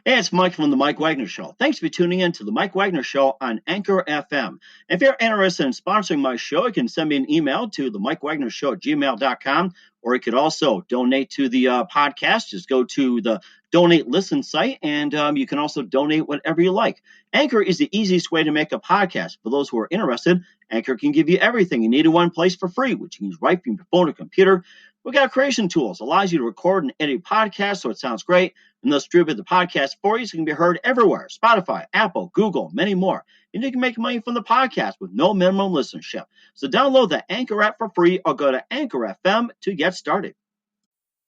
Hey, it's Mike from The Mike Wagner Show. Thanks for tuning in to The Mike Wagner Show on Anchor FM. If you're interested in sponsoring my show, you can send me an email to themikewagnershow@gmail.com, or you could also donate to the podcast. Just go to the Donate Listen site, and you can also donate whatever you like. Anchor is the easiest way to make a podcast. For those who are interested, Anchor can give you everything you need in one place for free, which you can use right from your phone or computer. We got creation tools, allows you to record and edit podcasts so it sounds great, and they'll distribute the podcast for you so it can be heard everywhere. Spotify, Apple, Google, many more. And you can make money from the podcast with no minimum listenership. So download the Anchor app for free or go to Anchor FM to get started.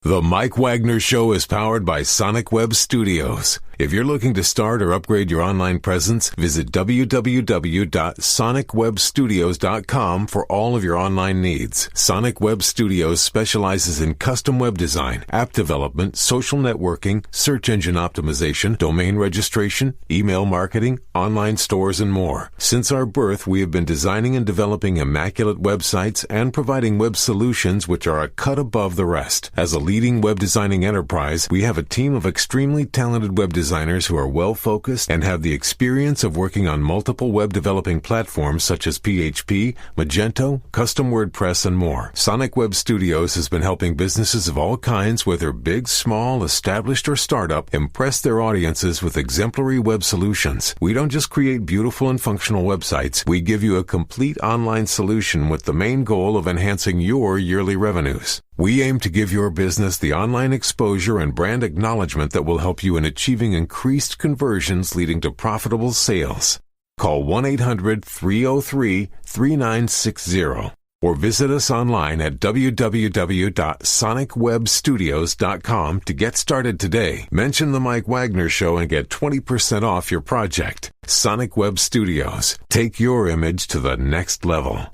The Mike Wagner Show is powered by Sonic Web Studios. If you're looking to start or upgrade your online presence, visit www.sonicwebstudios.com for all of your online needs. Sonic Web Studios specializes in custom web design, app development, social networking, search engine optimization, domain registration, email marketing, online stores, and more. Since our birth, we have been designing and developing immaculate websites and providing web solutions which are a cut above the rest. As a leading web designing enterprise, we have a team of extremely talented web designers who are well-focused and have the experience of working on multiple web developing platforms such as PHP, Magento, custom WordPress, and more. Sonic Web Studios has been helping businesses of all kinds, whether big, small, established, or startup, impress their audiences with exemplary web solutions. We don't just create beautiful and functional websites. We give you a complete online solution with the main goal of enhancing your yearly revenues. We aim to give your business the online exposure and brand acknowledgement that will help you in achieving increased conversions leading to profitable sales. Call 1-800-303-3960 or visit us online at www.sonicwebstudios.com to get started today. Mention The Mike Wagner Show and get 20% off your project. Sonic Web Studios. Take your image to the next level.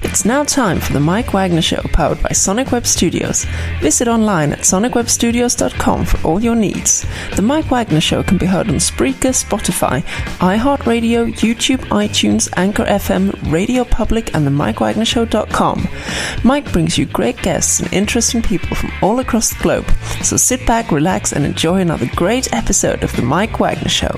It's now time for the Mike Wagner Show, powered by Sonic Web Studios. Visit online at sonicwebstudios.com for all your needs. The Mike Wagner Show can be heard on Spreaker, Spotify, iHeartRadio, YouTube, iTunes, Anchor FM, Radio Public, and themikewagnershow.com. Mike brings you great guests and interesting people from all across the globe. So sit back, relax, and enjoy another great episode of the Mike Wagner Show.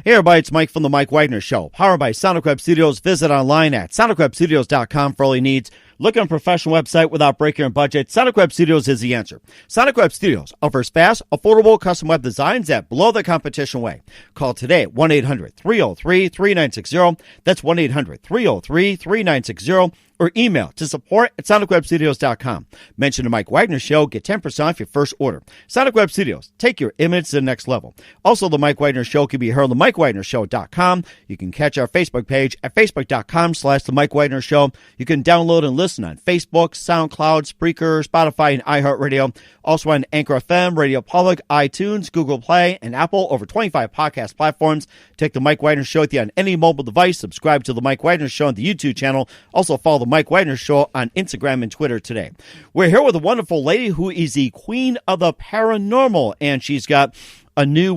Hey everybody, it's Mike from The Mike Wagner Show, powered by Sonic Web Studios. Visit online at sonicwebstudios.com for all your needs. Looking for a professional website without breaking your budget? Sonic Web Studios is the answer. Sonic Web Studios offers fast, affordable custom web designs that blow the competition away. Call today at 1-800-303-3960. That's 1-800-303-3960. Or email to support at sonicwebstudios.com. Mention the Mike Wagner Show. Get 10% off your first order. Sonic Web Studios. Take your image to the next level. Also, the Mike Wagner Show can be heard on the MikeWagnerShow.com. You can catch our Facebook page at facebook.com/the Mike Wagner Show. You can download and listen on Facebook, SoundCloud, Spreaker, Spotify, and iHeartRadio. Also on Anchor FM, Radio Public, iTunes, Google Play, and Apple. Over 25 podcast platforms. Take the Mike Wagner Show with you on any mobile device. Subscribe to the Mike Wagner Show on the YouTube channel. Also follow the Mike Wagner Show on Instagram and Twitter today. We're here with a wonderful lady who is the queen of the paranormal, and she's got a new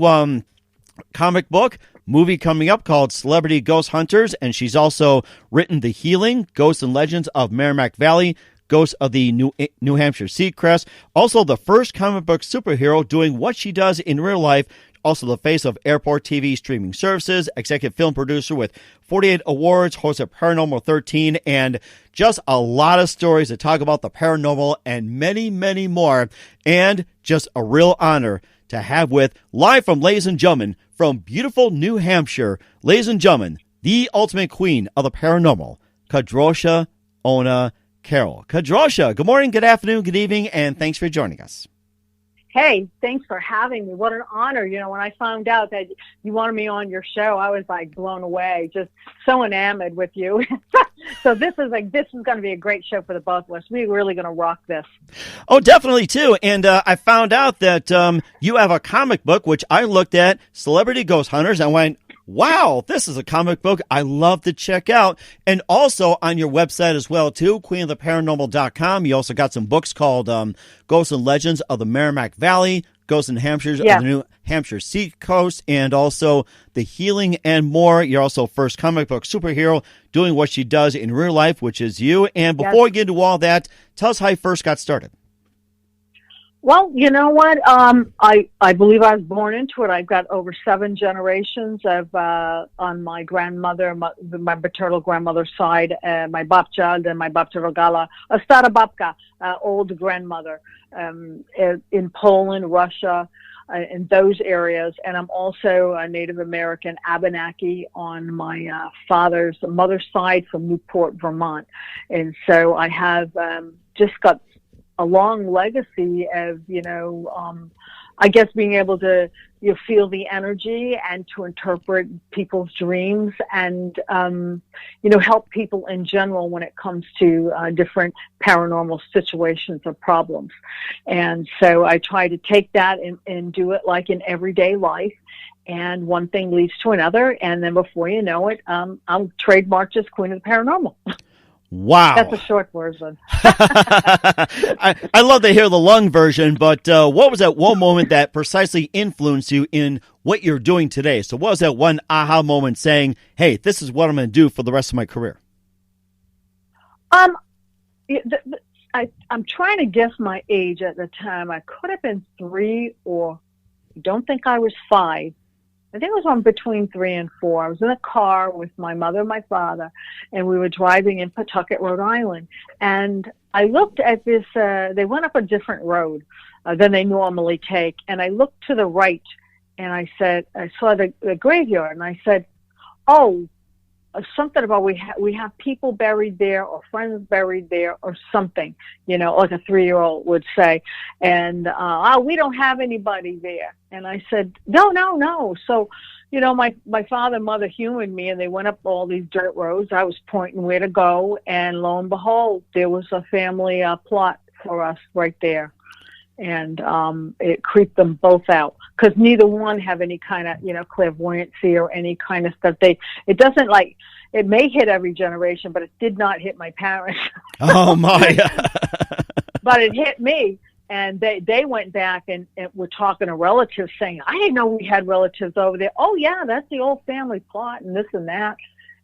comic book movie coming up called Celebrity Ghost Hunters, and she's also written The Healing, Ghosts and Legends of Merrimack Valley, Ghosts of the New Hampshire Seacrest. Also the first comic book superhero doing what she does in real life. Also the face of airport TV streaming services, executive film producer with 48 awards, host of Paranormal 13, and just a lot of stories to talk about the paranormal and many, many more. And just a real honor to have with, live from, ladies and gentlemen, from beautiful New Hampshire, ladies and gentlemen, the ultimate queen of the paranormal, Kadrolsha Ona Carole. Kadrolsha, good morning, good afternoon, good evening, and thanks for joining us. Hey, thanks for having me. What an honor. You know, when I found out that you wanted me on your show, I was like blown away, just so enamored with you. So this is going to be a great show for the both of us. We're really going to rock this. Oh, definitely too. And I found out that you have a comic book, which I looked at, Celebrity Ghost Hunters, and went, wow, this is a comic book I love to check out. And also on your website as well, too, queenoftheparanormal.com. You also got some books called Ghosts and Legends of the Merrimack Valley, Ghosts in Hampshire, Yeah. the New Hampshire Seacoast, and also The Healing and More. You're also first comic book superhero doing what she does in real life, which is you. And before we get into all that, tell us how you first got started. Well, you know what? I believe I was born into it. I've got over 7 generations of on my grandmother, my maternal grandmother's side, my babcia and my babcia Rogala, a stara babka, old grandmother, in Poland, Russia, in those areas. And I'm also a Native American Abenaki on my mother's side from Newport, Vermont. And so I have just got a long legacy of, I guess being able to feel the energy and to interpret people's dreams and, help people in general when it comes to different paranormal situations or problems. And so I try to take that and do it like in everyday life. And one thing leads to another. And then before you know it, I'm trademarked as Queen of the Paranormal. Wow. That's a short version. I love to hear the long version, but what was that one moment that precisely influenced you in what you're doing today? So what was that one aha moment saying, hey, this is what I'm going to do for the rest of my career? I'm trying to guess my age at the time. I could have been 3 or I don't think I was 5. I think it was between 3 and 4. I was in a car with my mother and my father, and we were driving in Pawtucket, Rhode Island. And I looked at this, they went up a different road than they normally take. And I looked to the right, and I saw the graveyard, and I said, oh, something about we have people buried there or friends buried there or something, like a 3-year-old would say. And, we don't have anybody there. And I said, no. So, my father and mother humored me, and they went up all these dirt roads. I was pointing where to go. And lo and behold, there was a family plot for us right there. And it creeped them both out because neither one have any kind of, clairvoyancy or any kind of stuff. It doesn't it may hit every generation, but it did not hit my parents. Oh, my. But it hit me. And they went back and were talking to relatives saying, I didn't know we had relatives over there. Oh, yeah, that's the old family plot and this and that.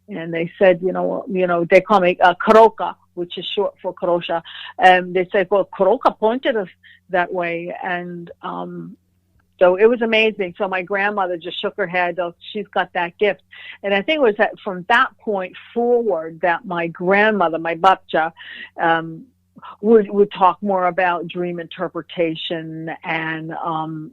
And they said, they call me Karoka, which is short for Kadrolsha. And they said, well, Karoka pointed us that way. And so it was amazing. So my grandmother just shook her head. Oh, she's got that gift. And I think it was from that point forward that my grandmother, my babcia, would talk more about dream interpretation and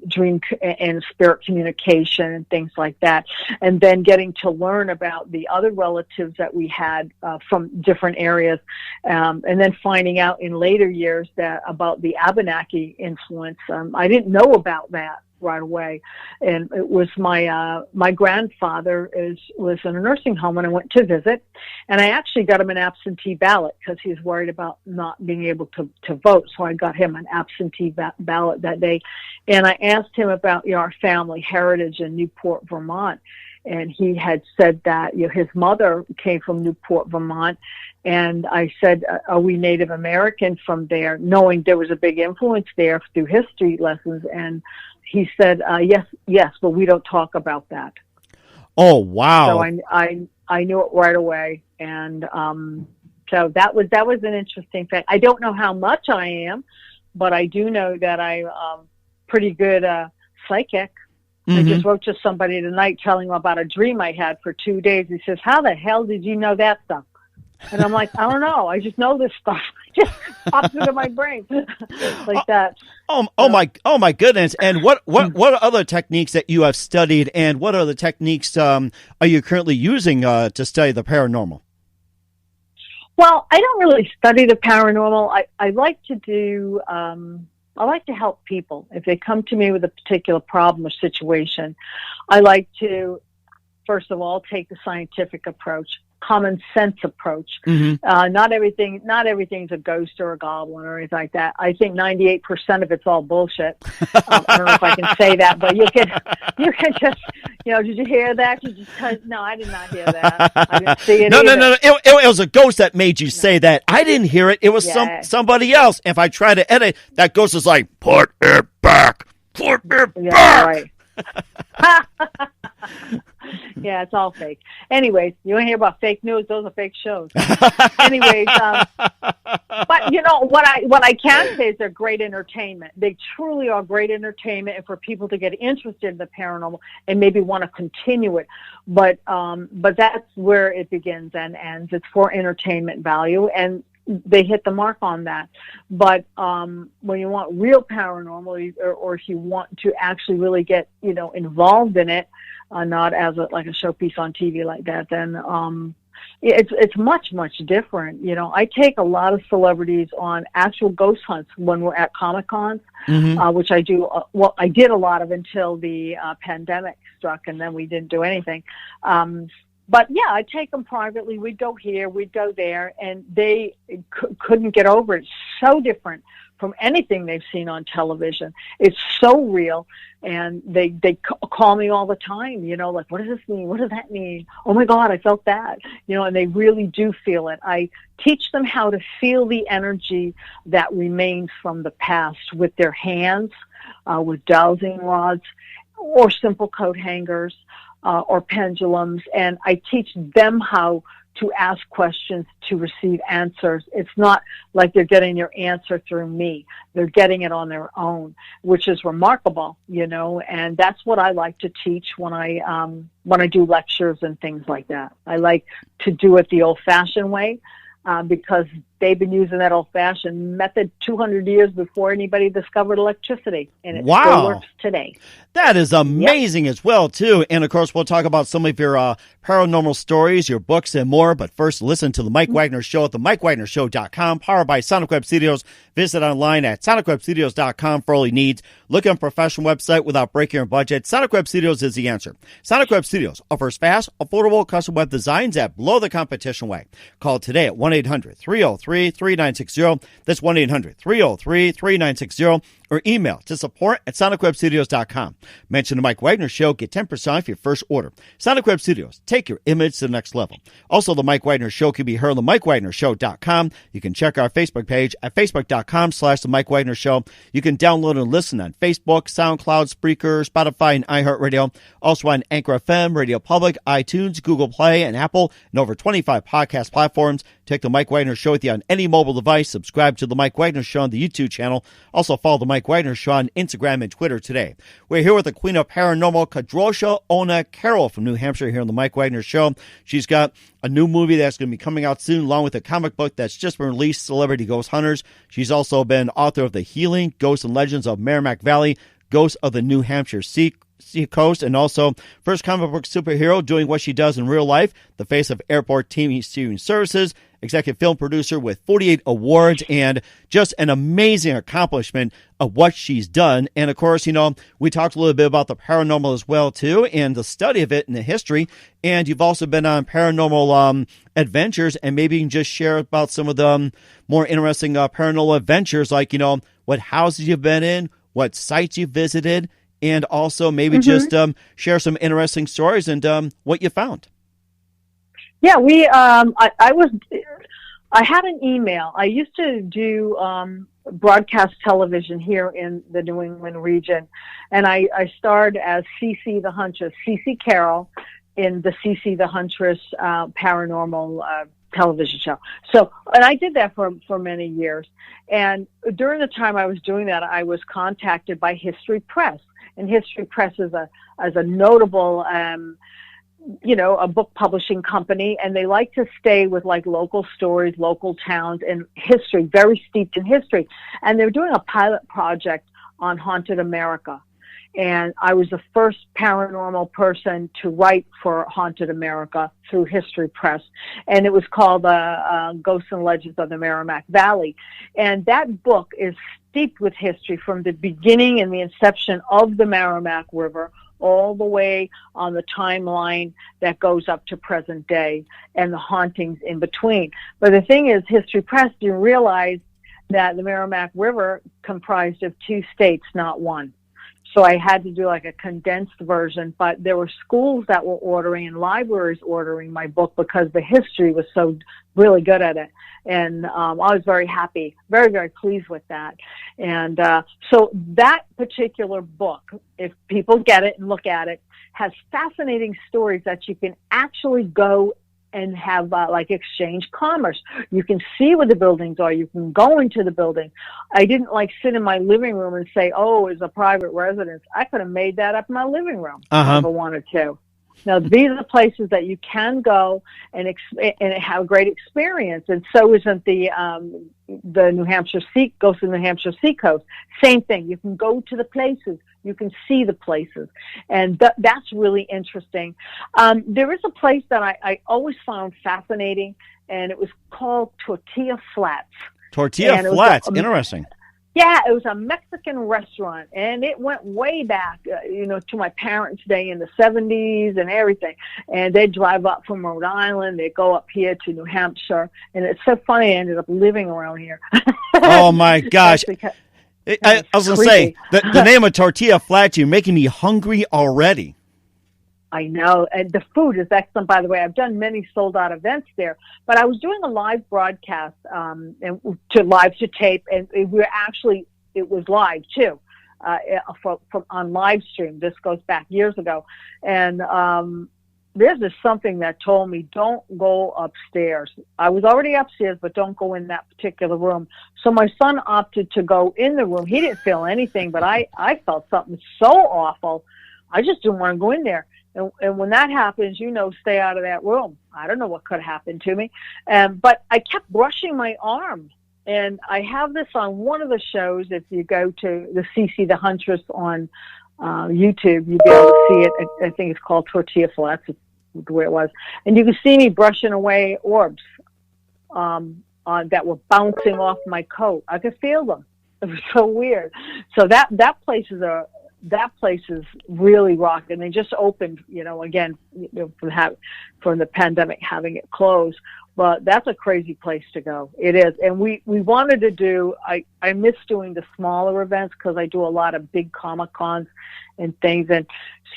dream and spirit communication and things like that. And then getting to learn about the other relatives that we had from different areas. And then finding out in later years about the Abenaki influence. I didn't know about that right away. And it was my grandfather was in a nursing home and I went to visit, and I actually got him an absentee ballot because he was worried about not being able to vote. So I got him an absentee ballot that day. And I asked him about our family heritage in Newport, Vermont. And he had said that his mother came from Newport, Vermont. And I said, are we Native American from there? Knowing there was a big influence there through history lessons. And he said, yes, but we don't talk about that. Oh, wow. So I knew it right away. And so that was an interesting fact. I don't know how much I am, but I do know that I'm pretty good psychic. Mm-hmm. I just wrote to somebody tonight telling them about a dream I had for 2 days. He says, how the hell did you know that stuff? And I'm like, I don't know. I just know this stuff. It just pops into my brain like that. Oh my goodness! And what are other techniques that you have studied, and what other techniques are you currently using to study the paranormal? Well, I don't really study the paranormal. I like to do. I like to help people if they come to me with a particular problem or situation. I like to, first of all, take the scientific approach. Common sense approach. Mm-hmm. Not everything's a ghost or a goblin or anything like that. I think 98% of it's all bullshit. I don't know if I can say that, but you can just, did you hear that? No, I did not hear that. I didn't see it. No. It was a ghost that made you say that. I didn't hear it. It was somebody else. If I try to edit, that ghost is like, put it back. Report me Yeah, back. right. Yeah, it's all fake. Anyways, you want to hear about fake news? Those are fake shows. Anyways, but you know what I can say is they're great entertainment. They truly are great entertainment, and for people to get interested in the paranormal and maybe want to continue it. But that's where it begins and ends. It's for entertainment value, and they hit the mark on that. But when you want real paranormal, or if you want to actually really get involved in it, not as a showpiece on TV like that, then it's much different. I take a lot of celebrities on actual ghost hunts when we're at Comic Cons, which I do. I did a lot of until the pandemic struck, and then we didn't do anything. But yeah, I take them privately. We'd go here, we'd go there, and they couldn't get over it. It's so different from anything they've seen on television. It's so real, and they call me all the time, like, what does this mean? What does that mean? Oh my God, I felt that, and they really do feel it. I teach them how to feel the energy that remains from the past with their hands, with dowsing rods, or simple coat hangers, or pendulums, and I teach them how to ask questions to receive answers. It's not like they're getting their answer through me. They're getting it on their own, which is remarkable, and that's what I like to teach when I do lectures and things like that. I like to do it the old-fashioned way, because they've been using that old-fashioned method 200 years before anybody discovered electricity, and it still works today. That is amazing as well, too. And, of course, we'll talk about some of your paranormal stories, your books, and more. But first, listen to The Mike Wagner Show at themikewagnershow.com, powered by Sonic Web Studios. Visit online at sonicwebstudios.com for all your needs. Look on a professional website without breaking your budget. Sonic Web Studios is the answer. Sonic Web Studios offers fast, affordable custom web designs at below the competition way. Call today at 1-800-303-3960. That's 1-800-303-3960. Or email to support@sonicwebstudios.com. Mention the Mike Wagner Show. Get 10% off your first order. Sonic Web Studios. Take your image to the next level. Also, the Mike Wagner Show can be heard on themikewagnershow.com. You can check our Facebook page at facebook.com/the Mike Wagner Show. You can download and listen on Facebook, SoundCloud, Spreaker, Spotify, and iHeartRadio. Also on Anchor FM, Radio Public, iTunes, Google Play, and Apple, and over 25 podcast platforms. Take the Mike Wagner Show with you on any mobile device. Subscribe to the Mike Wagner Show on the YouTube channel. Also follow the Mike Wagner Show on Instagram and Twitter today. We're here with the Queen of Paranormal, Kadrolsha Ona Carole from New Hampshire, here on the Mike Wagner Show. She's got a new movie that's going to be coming out soon, along with a comic book that's just been released, Celebrity Ghost Hunters. She's also been author of The Healing, Ghosts and Legends of Merrimack Valley, Ghosts of the New Hampshire Sea Coast, and also first comic book superhero doing what she does in real life, the face of Airport TV Services, executive film producer with 48 awards, and just an amazing accomplishment of what she's done. And of course, we talked a little bit about the paranormal as well too, and the study of it and the history. And you've also been on paranormal adventures, and maybe you can just share about some of the more interesting paranormal adventures, like what houses you've been in, what sites you've visited, and also maybe just share some interesting stories and what you found. Yeah, I had an email. I used to do broadcast television here in the New England region, and I starred as CC the Huntress, CC Carole, in the CC the Huntress paranormal television show. So, and I did that for many years. And during the time I was doing that, I was contacted by History Press, and History Press is a notable a book publishing company, and they like to stay with local stories, local towns, and history, very steeped in history. And they're doing a pilot project on Haunted America. And I was the first paranormal person to write for Haunted America through History Press. And it was called Ghosts and Legends of the Merrimack Valley. And that book is steeped with history from the beginning and the inception of the Merrimack River all the way on the timeline that goes up to present day and the hauntings in between. But the thing is, History Press didn't realize that the Merrimack River comprised of 2 states, not one. So I had to do like a condensed version, but there were schools that were ordering and libraries ordering my book because the history was so really good at it. And I was very happy, very, very pleased with that. And so that particular book, if people get it and look at it, has fascinating stories that you can actually go and have like exchange commerce. You can see where the buildings are. You can go into the building. I didn't like sit in my living room and say, oh, it's a private residence. I could have made that up in my living room if I wanted to. Now, these are the places that you can go and have a great experience. And so isn't the New Hampshire goes to the New Hampshire Seacoast. Same thing. You can go to the places. You can see the places. And that's really interesting. There is a place that I always found fascinating, and it was called Tortilla Flats. Tortilla Flats. Interesting. Yeah, it was a Mexican restaurant, and it went way back, to my parents' day in the 70s and everything. And they'd drive up from Rhode Island. They'd go up here to New Hampshire. And it's so funny, I ended up living around here. Oh, my gosh. I was going to say, the name of Tortilla Flats, you're making me hungry already. I know. And the food is excellent, by the way. I've done many sold-out events there. But I was doing a live broadcast and to tape, and it was live, too, on live stream. This goes back years ago. And there's just something that told me, don't go upstairs. I was already upstairs, but don't go in that particular room. So my son opted to go in the room. He didn't feel anything, but I felt something so awful. I just didn't want to go in there. And when that happens, stay out of that room. I don't know what could happen to me. But I kept brushing my arm. And I have this on one of the shows. If you go to the CC the Huntress on YouTube, you'll be able to see it. I think it's called Tortilla Flats, the way it was. And you can see me brushing away orbs that were bouncing off my coat. I could feel them. It was so weird. So that place is really rocking. They just opened, again, from the pandemic having it closed. But that's a crazy place to go. It is. And we wanted to do, I miss doing the smaller events because I do a lot of big Comic-Cons and things. And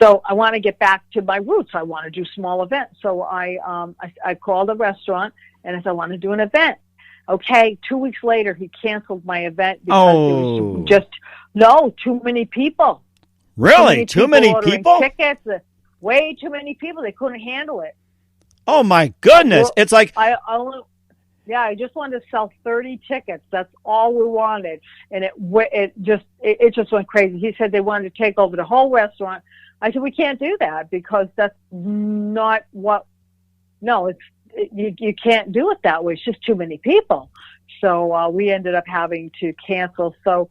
so I want to get back to my roots. I want to do small events. So I called a restaurant and I said, I want to do an event. Okay, 2 weeks later, he canceled my event because it was too many people. Really? Too many people? Tickets, way too many people. They couldn't handle it. Oh, my goodness. It's like... I just wanted to sell 30 tickets. That's all we wanted. And it just went crazy. He said they wanted to take over the whole restaurant. I said, we can't do that because that's not what... No, you can't do it that way. It's just too many people. So we ended up having to cancel. So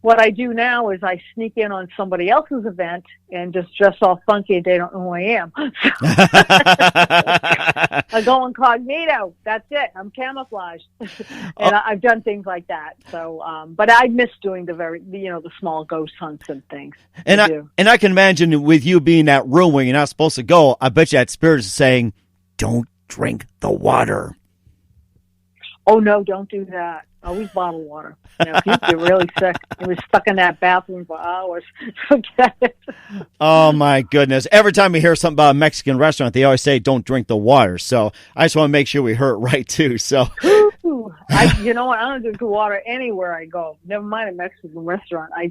what I do now is I sneak in on somebody else's event and just dress all funky and they don't know who I am. I go incognito. That's it. I'm camouflaged. And I've done things like that. So, but I miss doing the small ghost hunts and things. And I can imagine with you being in that room where you're not supposed to go, I bet you that spirit is saying, don't drink the water. Oh, no, don't do that. Always bottled water. People get really sick. I was stuck in that bathroom for hours. Forget it. Oh, my goodness. Every time we hear something about a Mexican restaurant, they always say, don't drink the water. So I just want to make sure we heard it right, too. So, you know what? I don't drink the water anywhere I go. Never mind a Mexican restaurant. I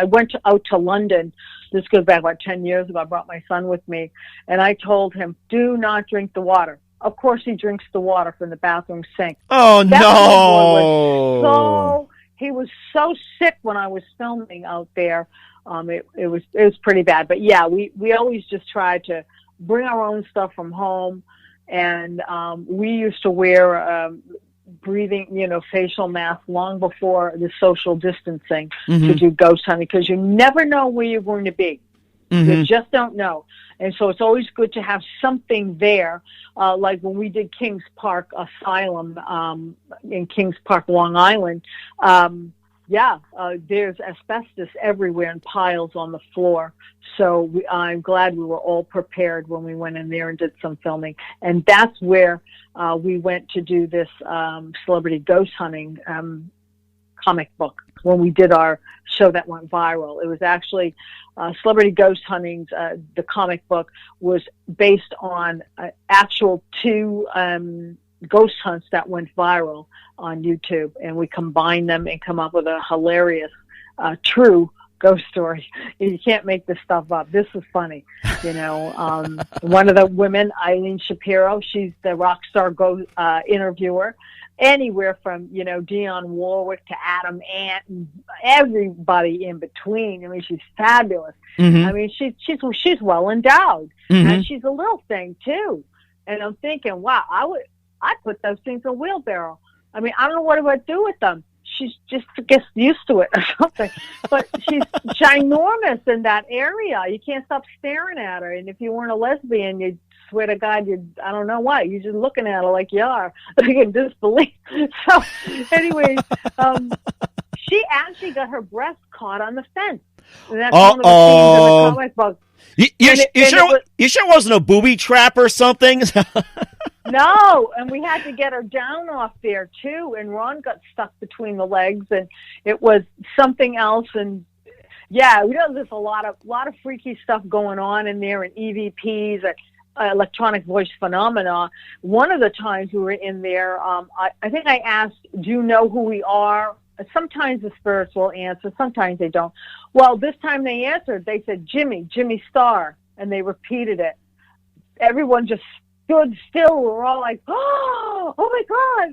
went out to London. This goes back about 10 years ago. I brought my son with me, and I told him, do not drink the water. Of course, he drinks the water from the bathroom sink. Oh, no. He was so sick when I was filming out there. It was pretty bad. But, yeah, we always just try to bring our own stuff from home. And we used to wear breathing, facial masks long before the social distancing to do ghost hunting because you never know where you're going to be. You just don't know. And so it's always good to have something there, like when we did Kings Park Asylum in Kings Park, Long Island. There's asbestos everywhere in piles on the floor. So I'm glad we were all prepared when we went in there and did some filming. And that's where we went to do this celebrity ghost hunting comic book when we did our show that went viral. It was actually Celebrity Ghost Huntings. The comic book was based on actual 2 ghost hunts that went viral on YouTube, and we combined them and come up with a hilarious, true ghost story. You can't make this stuff up. This is funny. One of the women, Eileen Shapiro, she's the rock star interviewer. Anywhere from, Dionne Warwick to Adam Ant and everybody in between. I mean, she's fabulous. Mm-hmm. I mean, she's well endowed, Mm-hmm. and she's a little thing too. And I'm thinking, wow, I'd put those things in a wheelbarrow. I mean, I don't know what I would do with them. She's just gets used to it or something. But she's ginormous in that area. You can't stop staring at her. And if you weren't a lesbian, you'd swear to God, I don't know what. You're just looking at her like you are. Like in disbelief. So, anyways, she actually got her breast caught on the fence. And that's one of the scenes in the comic book. You sure it wasn't a booby trap or something? No, and we had to get her down off there too, and Ron got stuck between the legs, and it was something else. And yeah, there's a lot of freaky stuff going on in there, and EVPs, electronic voice phenomena. One of the times we were in there, I think I asked, "Do you know who we are?" Sometimes the spirits will answer, sometimes they don't. Well, this time they answered. They said, Jimmy Star, and they repeated it. Everyone just stood still. We're all like, oh my God,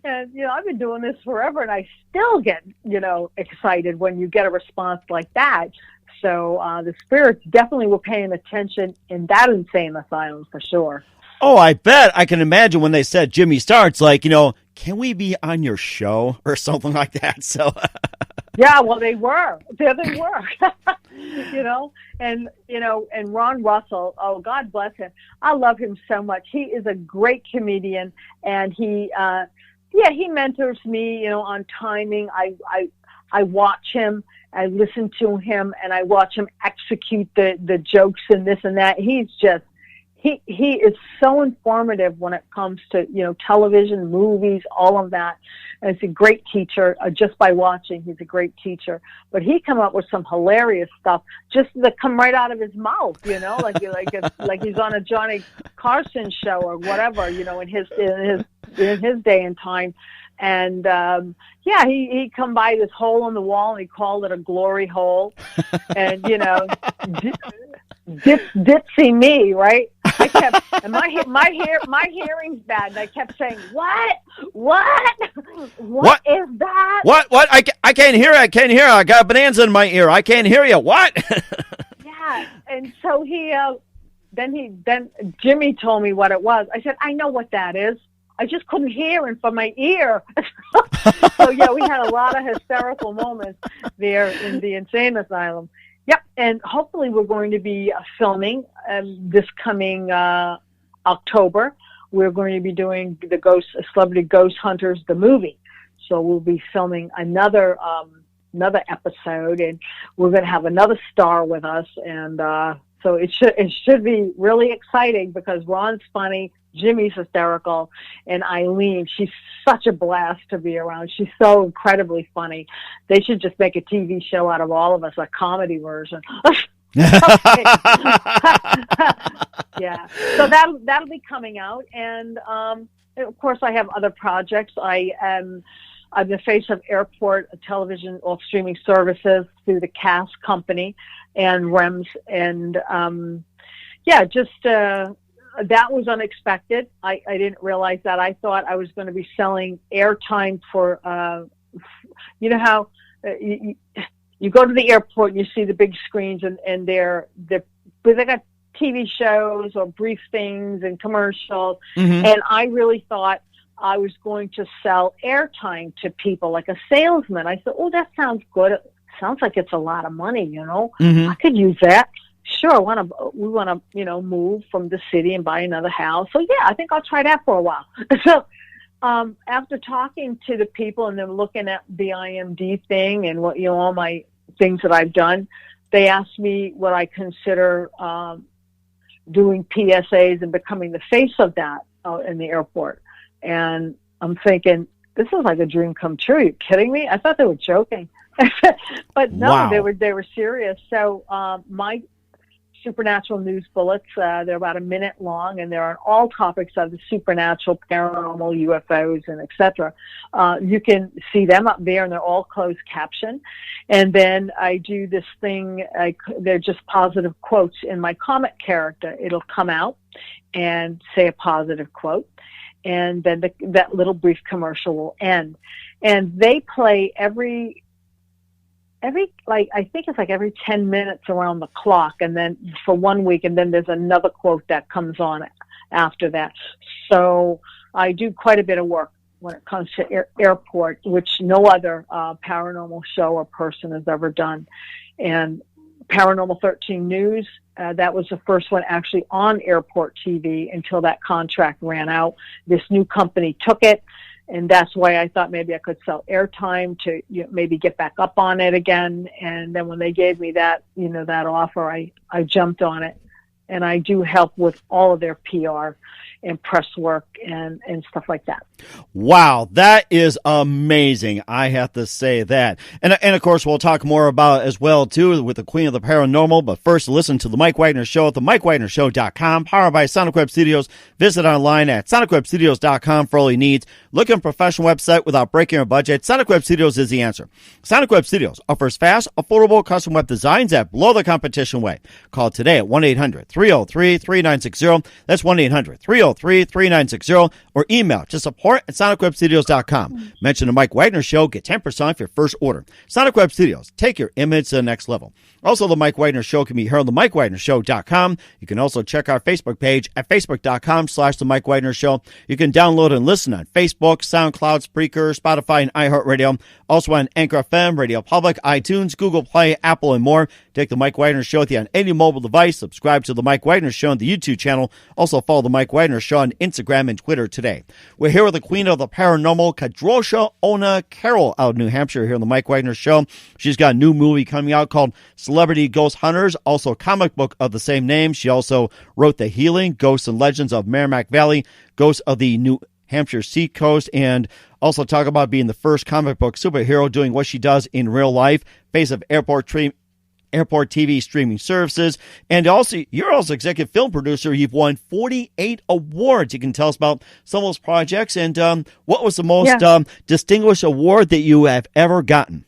and, I've been doing this forever, and I still get, excited when you get a response like that. So the spirits definitely were paying attention in that insane asylum for sure. Oh, I bet. I can imagine when they said Jimmy Star, it's like, can we be on your show or something like that? So yeah, well, they were. There they were. And Ron Russell, oh, God bless him. I love him so much. He is a great comedian, and he mentors me, on timing. I watch him, I listen to him, and I watch him execute the jokes and this and that. He's just, he is so informative when it comes to, television, movies, all of that. And he's a great teacher. Just by watching, he's a great teacher. But he come up with some hilarious stuff just that come right out of his mouth, like he's on a Johnny Carson show or whatever, in his day and time. And he come by this hole in the wall, and he called it a glory hole. And Dipsy me, right? I kept, and my hearing's bad, and I kept saying, what is that? What? I can't hear it. I can't hear it. I got a bonanza in my ear. I can't hear you. What? Yeah, and so then Jimmy told me what it was. I said, I know what that is. I just couldn't hear him from my ear. So yeah, we had a lot of hysterical moments there in the insane asylum. Yep, and hopefully we're going to be filming this coming October. We're going to be doing the Celebrity Ghost Hunters, the movie. So we'll be filming another episode, and we're going to have another star with us. And so it should be really exciting because Ron's funny, Jimmy's hysterical, and Eileen, she's such a blast to be around. She's so incredibly funny. They should just make a TV show out of all of us, a comedy version. Yeah. So that'll be coming out, and of course I have other projects. I'm the face of airport television or streaming services through the CAST company and REMS, and that was unexpected. I didn't realize that. I thought I was going to be selling airtime for, how you go to the airport and you see the big screens and they got TV shows or brief things and commercials. Mm-hmm. And I really thought I was going to sell airtime to people like a salesman. I said, oh, that sounds good. It sounds like it's a lot of money, Mm-hmm. I could use that. Sure, we want to, move from the city and buy another house. So yeah, I think I'll try that for a while. So, after talking to the people and then looking at the IMD thing and what, all my things that I've done, they asked me what I consider, doing PSAs and becoming the face of that in the airport. And I'm thinking, this is like a dream come true. Are you kidding me? I thought they were joking. But no, Wow. they were serious. So my supernatural news bullets, they're about a minute long, and they're on all topics of the supernatural, paranormal, UFOs, and etc. You can see them up there, and they're all closed caption. And then I do this thing, they're just positive quotes in my comic character. It'll come out and say a positive quote, and then that little brief commercial will end. And they play every like, I think it's like every 10 minutes around the clock, and then for 1 week, and then there's another quote that comes on after that. So I do quite a bit of work when it comes to airport, which no other paranormal show or person has ever done. And Paranormal 13 News, that was the first one actually on airport TV until that contract ran out. This new company took it, and that's why I thought maybe I could sell airtime to maybe get back up on it again. And then when they gave me that, that offer, I jumped on it. And I do help with all of their PR and press work and stuff like that. Wow, that is amazing. I have to say that. And of course, we'll talk more about it as well, too, with the Queen of the Paranormal. But first, listen to The Mike Wagner Show at themikewagnershow.com, powered by Sonic Web Studios. Visit online at sonicwebstudios.com for all your needs. Looking for a professional website without breaking your budget? Sonic Web Studios is the answer. Sonic Web Studios offers fast, affordable custom web designs at below the competition way. Call today at 1-800-303-3960. That's 1-800-303-3960. Or email to support@sonicwebstudios.com. Mention the Mike Wagner Show. Get 10% off your first order. Sonic Web Studios. Take your image to the next level. Also, the Mike Wagner Show can be heard on themikewagnershow.com. You can also check our Facebook page at facebook.com/the Mike Wagner Show. You can download and listen on Facebook, SoundCloud, Spreaker, Spotify, and iHeartRadio. Also on Anchor FM, Radio Public, iTunes, Google Play, Apple, and more. Take the Mike Wagner Show with you on any mobile device. Subscribe to the Mike Wagner Show on the YouTube channel. Also follow the Mike Wagner Show on Instagram and Twitter today. We're here with the Queen of the Paranormal, Kadrolsha Ona Carole, out of New Hampshire, here on the Mike Wagner Show. She's got a new movie coming out called Celebrity Ghost Hunters, also a comic book of the same name. She also wrote The Healing, Ghosts and Legends of Merrimack Valley, Ghosts of the New Hampshire Seacoast, and also talk about being the first comic book superhero doing what she does in real life, face of airport TV streaming services. And also, you're also executive film producer. You've won 48 awards. You can tell us about some of those projects and what was the most distinguished award that you have ever gotten?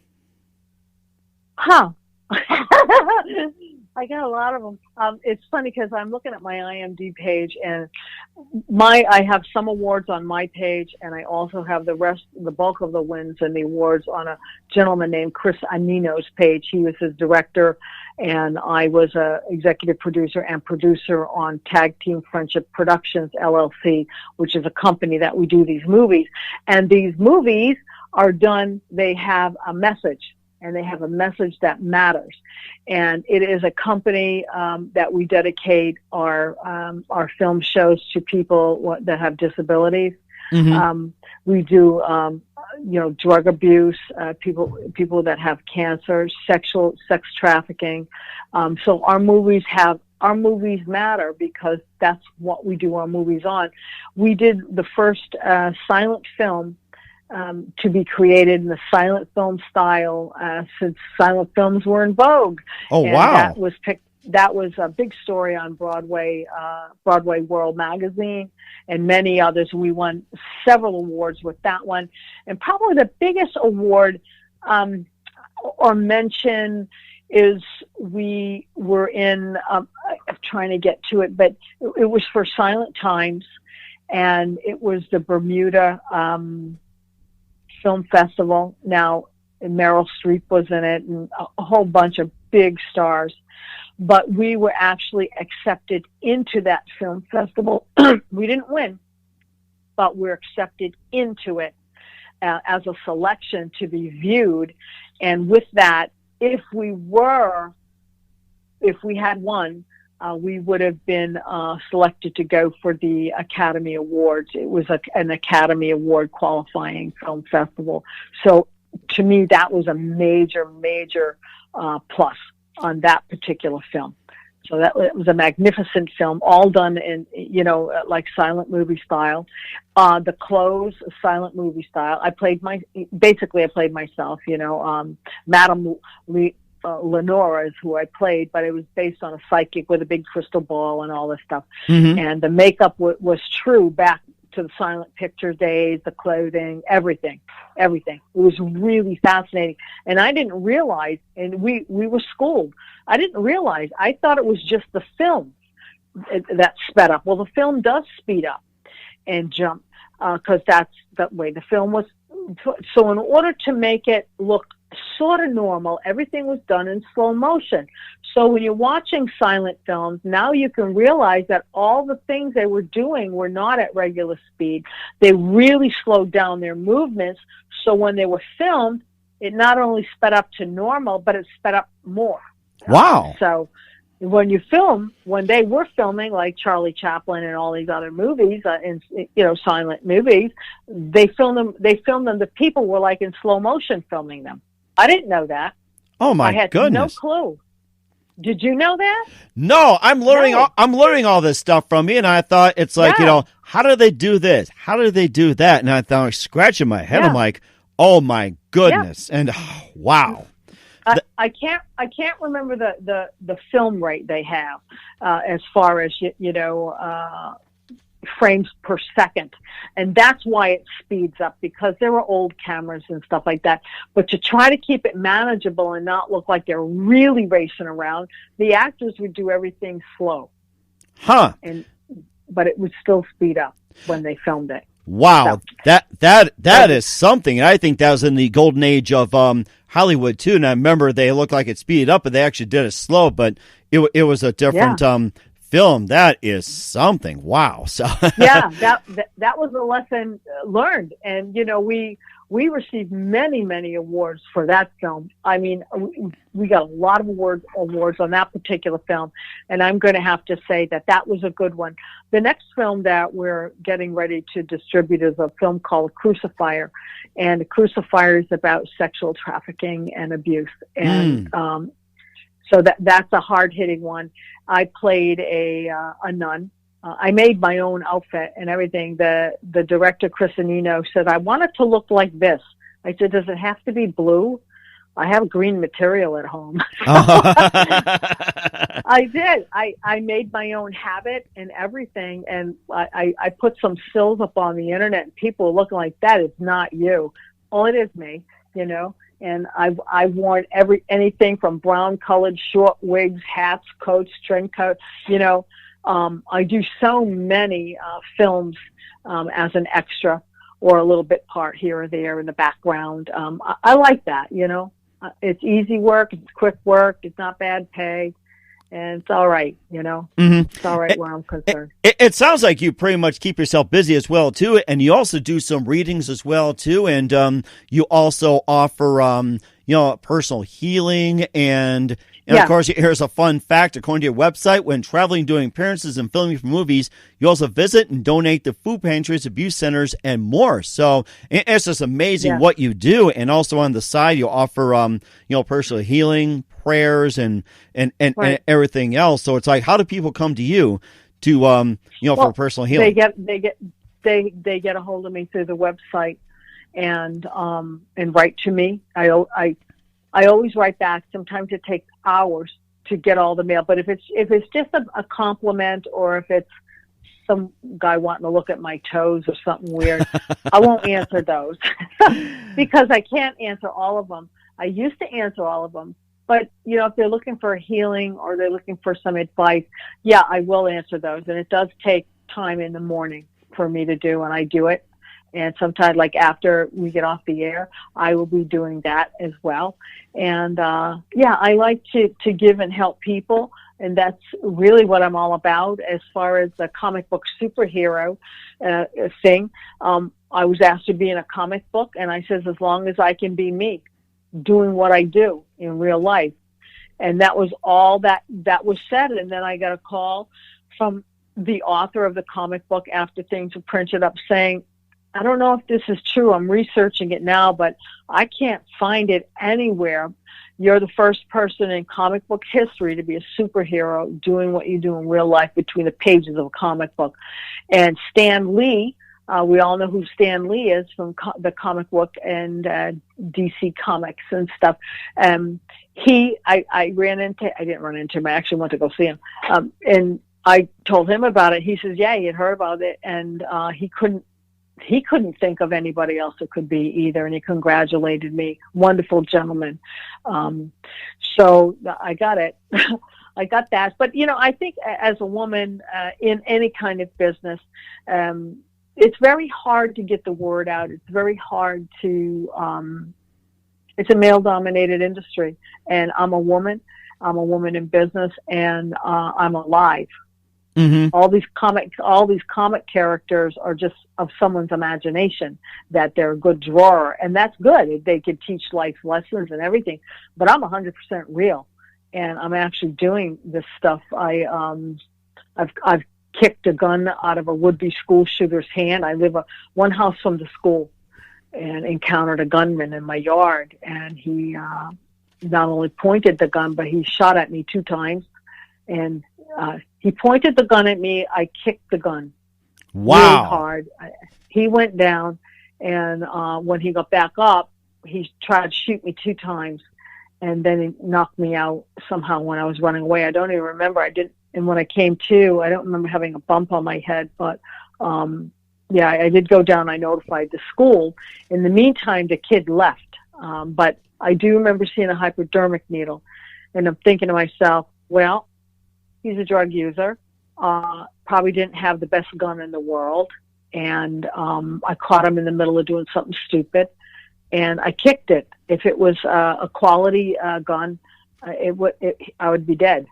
I got a lot of them. It's funny because I'm looking at my IMDb page, and I have some awards on my page, and I also have the bulk of the wins and the awards on a gentleman named Chris Anino's page. He was his director, and I was a executive producer and producer on Tag Team Friendship Productions, LLC, which is a company that we do these movies. And these movies are done, they have a message. And they have a message that matters. And it is a company that we dedicate our film shows to people that have disabilities. Mm-hmm. We do, drug abuse, people that have cancer, sex trafficking. So our movies matter because that's what we do our movies on. We did the first silent film to be created in the silent film style since silent films were in vogue. Oh, and wow. That was a big story on Broadway World Magazine and many others. We won several awards with that one. And probably the biggest award or mention is we were in, I'm trying to get to it, but it was for Silent Times, and it was the Bermuda Film Festival. Now, Meryl Streep was in it and a whole bunch of big stars, but we were actually accepted into that film festival. We didn't win, but we're accepted into it as a selection to be viewed. And with that, if we had won, we would have been selected to go for the Academy Awards. It was an Academy Award qualifying film festival. So to me, that was a major, major plus on that particular film. So that was a magnificent film, all done in, like silent movie style. The clothes, silent movie style. I played myself, Madame Lenora is who I played, but it was based on a psychic with a big crystal ball and all this stuff. Mm-hmm. And the makeup was true back to the silent picture days, the clothing, everything. It was really fascinating. And I didn't realize, and we were schooled, I didn't realize, I thought it was just the film that sped up. Well, the film does speed up and jump, because that's the way the film was. So in order to make it look sort of normal, everything was done in slow motion. So when you're watching silent films, now you can realize that all the things they were doing were not at regular speed. They really slowed down their movements. So when they were filmed, it not only sped up to normal, but it sped up more. Wow. So when they were filming, like Charlie Chaplin and all these other movies, silent movies, they filmed them. The people were like in slow motion filming them. I didn't know that. Oh my I had goodness. no clue. Did you know that? No, I'm learning. No. I'm learning all this stuff from you, and I thought it's like, how do they do this? How do they do that? And I thought, scratching my head, I'm like, oh my goodness, and wow. I can't remember the film rate they have as far as frames per second, and that's why it speeds up, because there were old cameras and stuff like that. But to try to keep it manageable and not look like they're really racing around, the actors would do everything slow, but it would still speed up when they filmed it. Wow, so, that is something. And I think that was in the golden age of Hollywood too. And I remember they looked like it speeded up, but they actually did it slow. But it was a different film. That is something. Wow. So yeah, that was a lesson learned, and we received many awards for that film. I mean, we got a lot of awards on that particular film, and I'm going to have to say that was a good one. The next film that we're getting ready to distribute is a film called Crucifier, and the Crucifier is about sexual trafficking and abuse, and so that's a hard-hitting one. I played a nun. I made my own outfit and everything. The director, Chris Anino, said, I want it to look like this. I said, does it have to be blue? I have green material at home. I did. I made my own habit and everything, and I put some stills up on the internet, and people were looking like, that is not you. Well, it is me, And I've worn anything from brown-colored short wigs, hats, coats, trench coats. I do so many films as an extra or a little bit part here or there in the background. I like that. It's easy work, it's quick work, it's not bad pay, and it's all right. It's all right where I'm concerned. It sounds like you pretty much keep yourself busy as well too, and you also do some readings as well too, and you also offer personal healing and of course, here's a fun fact. According to your website, when traveling, doing appearances, and filming for movies, you also visit and donate to food pantries, abuse centers, and more. So it's just amazing what you do. And also on the side, you offer, personal healing, prayers, and everything else. So it's like, how do people come to you to, for personal healing? They get a hold of me through the website and write to me. I always write back. Sometimes it takes hours to get all the mail. But if it's just a compliment, or if it's some guy wanting to look at my toes or something weird, I won't answer those because I can't answer all of them. I used to answer all of them. But, if they're looking for a healing or they're looking for some advice, I will answer those. And it does take time in the morning for me to do, and I do it. And sometimes, like after we get off the air, I will be doing that as well. And I like to give and help people, and that's really what I'm all about. As far as the comic book superhero thing, I was asked to be in a comic book, and I says, as long as I can be me, doing what I do in real life. And that was all that was said. And then I got a call from the author of the comic book after things were printed up saying, I don't know if this is true. I'm researching it now, but I can't find it anywhere. you're the first person in comic book history to be a superhero doing what you do in real life between the pages of a comic book. And Stan Lee, we all know who Stan Lee is from the comic book and DC Comics and stuff. I didn't run into him. I actually went to go see him. And I told him about it. He says, yeah, he had heard about it, and he couldn't think of anybody else it could be either, and he congratulated me. Wonderful gentleman. So I got it. I got that. But, I think as a woman in any kind of business, it's very hard to get the word out. It's very hard to, it's a male-dominated industry, and I'm a woman. I'm a woman in business, and I'm alive. Mm-hmm. All these comic characters are just of someone's imagination, that they're a good drawer, and that's good. They could teach life lessons and everything, but I'm 100% real, and I'm actually doing this stuff. I've kicked a gun out of a would-be school shooter's hand. I live one house from the school, and encountered a gunman in my yard, and he not only pointed the gun, but he shot at me 2 times, and he pointed the gun at me. I kicked the gun. Wow. Really hard. He went down, and when he got back up, he tried to shoot me 2 times, and then he knocked me out somehow when I was running away. I don't even remember. And when I came to, I don't remember having a bump on my head, but yeah, I did go down. I notified the school. In the meantime, the kid left, but I do remember seeing a hypodermic needle, and I'm thinking to myself, well, he's a drug user, probably didn't have the best gun in the world, and I caught him in the middle of doing something stupid, and I kicked it. If it was a quality gun, I would be dead.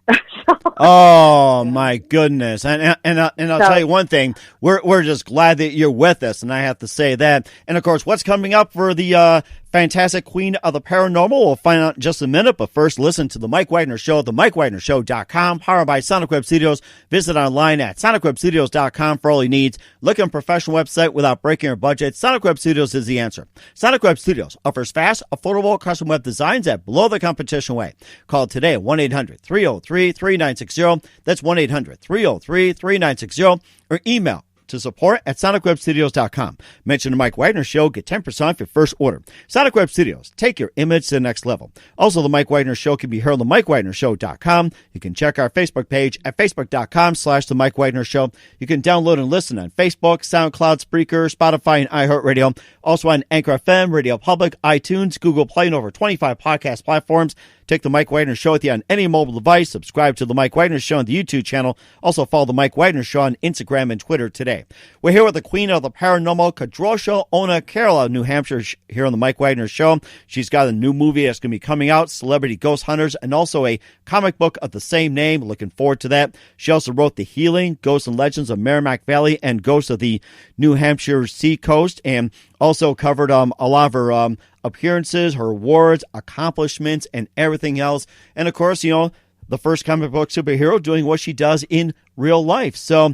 Oh my goodness! And I'll tell you one thing: we're just glad that you're with us, and I have to say that. And of course, what's coming up for the fantastic Queen of the Paranormal? We'll find out in just a minute. But first, listen to the Mike Wagner Show at themikewagnershow.com, powered by Sonic Web Studios. Visit online at sonicwebstudios.com for all your needs. Look at a professional website without breaking your budget. Sonic Web Studios is the answer. Sonic Web Studios offers fast, affordable custom web designs at below the competition way. Call today at 1-800-303-3960. That's 1-800-303-3960, or email to support at sonicwebstudios.com. Mention the Mike Wagner Show. Get 10% off your first order. Sonic Web Studios. Take your image to the next level. Also, the Mike Wagner Show can be heard on the MikeWagnerShow.com. You can check our Facebook page at facebook.com/the Mike Wagner Show. You can download and listen on Facebook, SoundCloud, Spreaker, Spotify, and iHeartRadio. Also on Anchor FM, Radio Public, iTunes, Google Play, and over 25 podcast platforms. Take the Mike Wagner Show with you on any mobile device. Subscribe to the Mike Wagner Show on the YouTube channel. Also follow the Mike Wagner Show on Instagram and Twitter today. We're here with the Queen of the Paranormal, Kadrolsha Ona Carole of New Hampshire, here on the Mike Wagner Show. She's got a new movie that's going to be coming out, Celebrity Ghost Hunters, and also a comic book of the same name. Looking forward to that. She also wrote The Healing, Ghosts and Legends of Merrimack Valley, and Ghosts of the New Hampshire Sea Coast, and also covered a lot of her appearances, her awards, accomplishments, and everything else. And of course, the first comic book superhero doing what she does in real life. So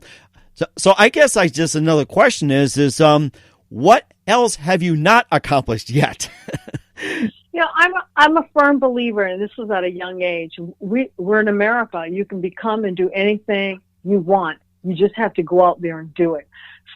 I guess another question is what else have you not accomplished yet? I'm a firm believer, and this was at a young age. We're in America. You can become and do anything you want. You just have to go out there and do it.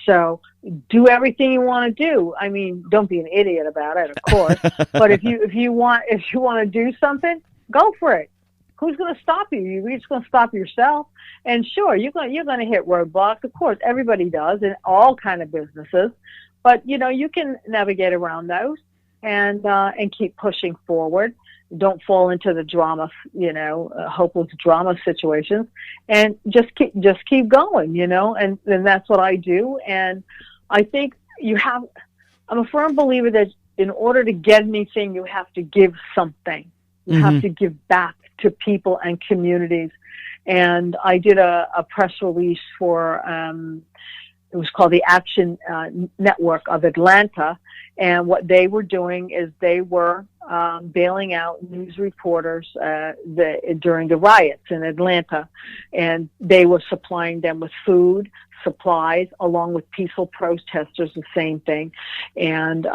So do everything you want to do. I mean, don't be an idiot about it, of course. But if you want to do something, go for it. Who's going to stop you? You're just going to stop yourself. And sure, you're going to hit roadblocks. Of course, everybody does in all kind of businesses. But you can navigate around those and keep pushing forward. Don't fall into the drama, hopeless drama situations, and just keep going, and that's what I do. And I think I'm a firm believer that in order to get anything, you have to give something. You have to give back to people and communities. And I did a press release for, it was called the Action Network of Atlanta. And what they were doing is they were bailing out news reporters during the riots in Atlanta. And they were supplying them with food, supplies, along with peaceful protesters, the same thing, and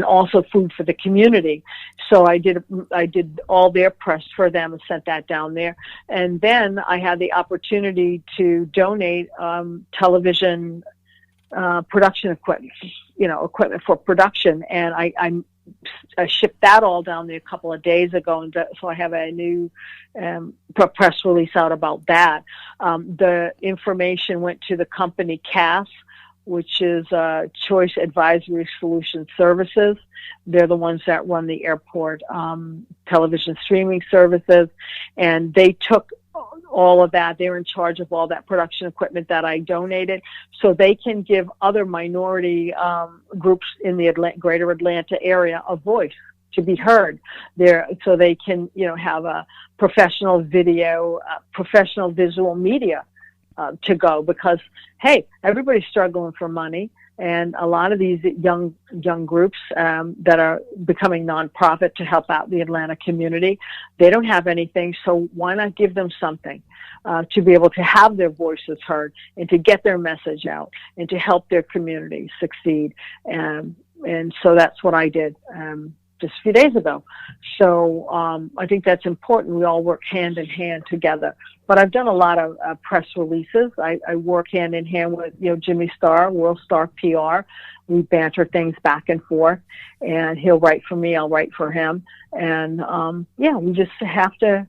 also food for the community. So I did all their press for them and sent that down there. And then I had the opportunity to donate television production equipment, equipment for production, and I shipped that all down there a couple of days ago, and so I have a new press release out about that. The information went to the company CAS, which is Choice Advisory Solution Services. They're the ones that run the airport television streaming services, and they took all of that. They're in charge of all that production equipment that I donated, so they can give other minority groups in the greater Atlanta area a voice to be heard there, so they can, have a professional video, professional visual media to go, because, hey, everybody's struggling for money. And a lot of these young groups that are becoming nonprofit to help out the Atlanta community, they don't have anything, so why not give them something to be able to have their voices heard and to get their message out and to help their community succeed. And so that's what I did just a few days ago. So I think that's important. We all work hand in hand together. But I've done a lot of press releases. I work hand in hand with, Jimmy Starr, World Star PR. We banter things back and forth, and he'll write for me, I'll write for him. And we just have to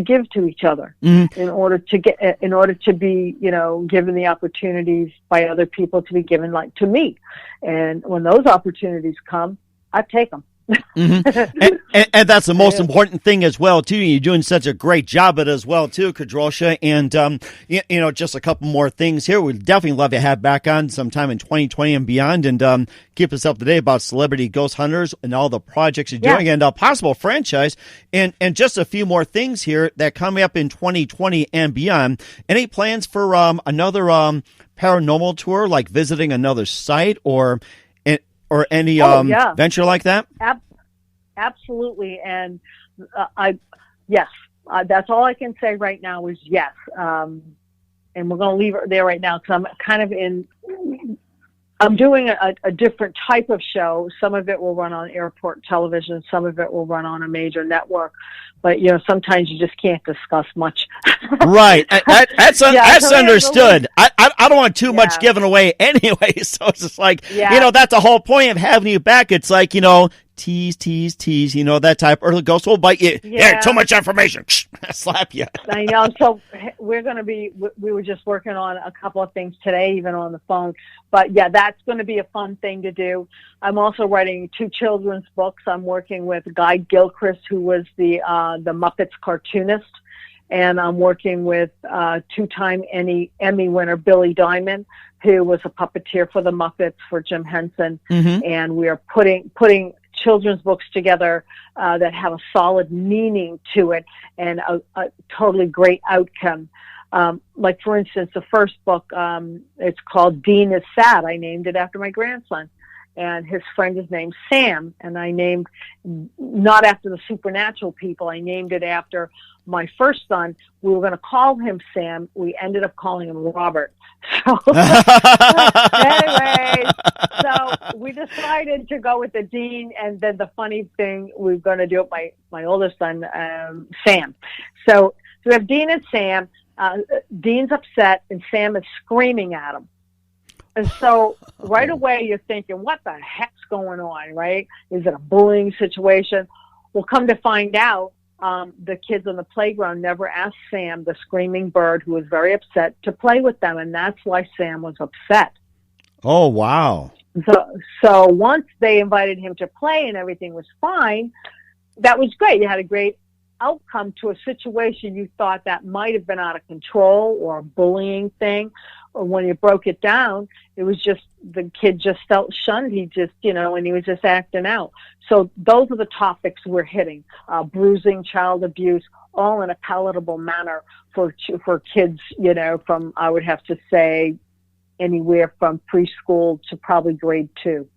give to each other in order to be, given the opportunities by other people to be given, like to me. And when those opportunities come, I take them. and that's the most important thing as well too. You're doing such a great job at it as well too, Kadrolsha. And just a couple more things here. We'd definitely love to have back on sometime in 2020 and beyond, and keep us up to date about Celebrity Ghost Hunters and all the projects you're doing, and a possible franchise, and just a few more things here that coming up in 2020 and beyond. Any plans for another paranormal tour, like visiting another site or any venture like that? Absolutely. And that's all I can say right now is yes. And we're going to leave it there right now, because I'm doing a different type of show. Some of it will run on airport television. Some of it will run on a major network. But, sometimes you just can't discuss much. Right. That's understood. I don't want too much given away anyway. So it's just like, that's the whole point of having you back. It's like, tease, that type. Or the ghost will bite you. Yeah, too much information. Slap you. I know. So we were just working on a couple of things today, even on the phone. But yeah, that's going to be a fun thing to do. I'm also writing 2 children's books. I'm working with Guy Gilchrist, who was the Muppets cartoonist. And I'm working with 2-time Emmy winner Billy Diamond, who was a puppeteer for the Muppets for Jim Henson. And we are putting children's books together that have a solid meaning to it and a totally great outcome. Like, for instance, the first book, it's called Dean is Sad. I named it after my grandson. And his friend is named Sam. And I named, not after the supernatural people, I named it after my first son. We were going to call him Sam. We ended up calling him Robert. So anyway, so we decided to go with the Dean, and then the funny thing, we're going to do it my oldest son, Sam. So we have Dean and Sam. Dean's upset, and Sam is screaming at him. And so right away you're thinking, what the heck's going on, right? Is it a bullying situation? Well, come to find out, the kids on the playground never asked Sam, the screaming bird, who was very upset, to play with them, and that's why Sam was upset. Oh, wow. So once they invited him to play and everything was fine, that was great. You had a great outcome to a situation you thought that might have been out of control or a bullying thing. Or when you broke it down, it was just the kid just felt shunned. He just, and he was just acting out. So those are the topics we're hitting: bruising, child abuse, all in a palatable manner for kids. From, I would have to say, anywhere from preschool to probably grade 2.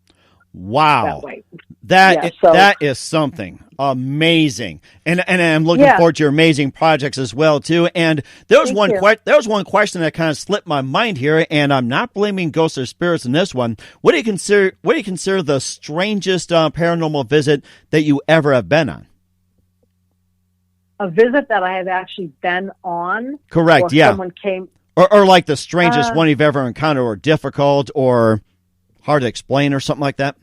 Wow. that way. That is something amazing, and I'm looking forward to your amazing projects as well too. And there was one question that kind of slipped my mind here, and I'm not blaming ghosts or spirits in this one. What do you consider the strangest paranormal visit that you ever have been on? A visit that I have actually been on. Correct. Or yeah. Someone came. Or like the strangest one you've ever encountered, or difficult, or hard to explain, or something like that.